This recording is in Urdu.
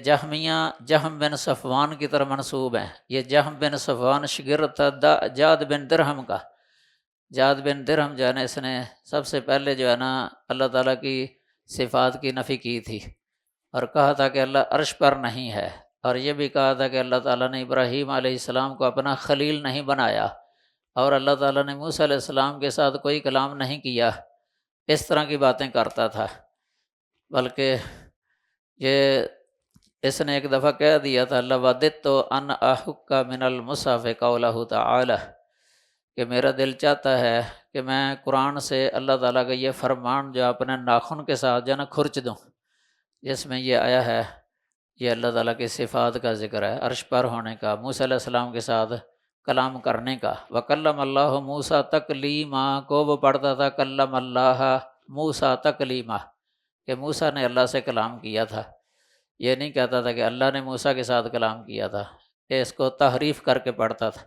جہمیہ جہم بن صفوان کی طرف منسوب ہیں۔ یہ جہم بن صفوان شاگرد تھا جاد بن درہم کا۔ جاد بن درہم جو ہے نا، اس نے سب سے پہلے جو ہے نا اللہ تعالیٰ کی صفات کی نفی کی تھی، اور کہا تھا کہ اللہ عرش پر نہیں ہے، اور یہ بھی کہا تھا کہ اللہ تعالیٰ نے ابراہیم علیہ السلام کو اپنا خلیل نہیں بنایا، اور اللہ تعالیٰ نے موسیٰ علیہ السلام کے ساتھ کوئی کلام نہیں کیا۔ اس طرح کی باتیں کرتا تھا، بلکہ یہ اس نے ایک دفعہ کہہ دیا تھا لَوَدِدتُّ أَنْ أَحُكَّ مِنَ الْمُصْحَفِ قَوْلَهُ تَعَالَى، کہ میرا دل چاہتا ہے کہ میں قرآن سے اللہ تعالیٰ کا یہ فرمان جو اپنے ناخن کے ساتھ جو ہے نا کھرچ دوں، جس میں یہ آیا ہے، یہ اللہ تعالیٰ کی صفات کا ذکر ہے، عرش پر ہونے کا، موسیٰ علیہ السلام کے ساتھ کلام کرنے کا۔ وَكَلَّمَ اللَّهُ مُوسَىٰ تَكْلِيمًا کو وہ پڑھتا تھا کلم اللہ موسیٰ تکلیما، کہ موسیٰ نے اللہ سے کلام کیا تھا، یہ نہیں کہتا تھا کہ اللہ نے موسیٰ کے ساتھ کلام کیا تھا، یہ اس کو تحریف کر کے پڑھتا تھا۔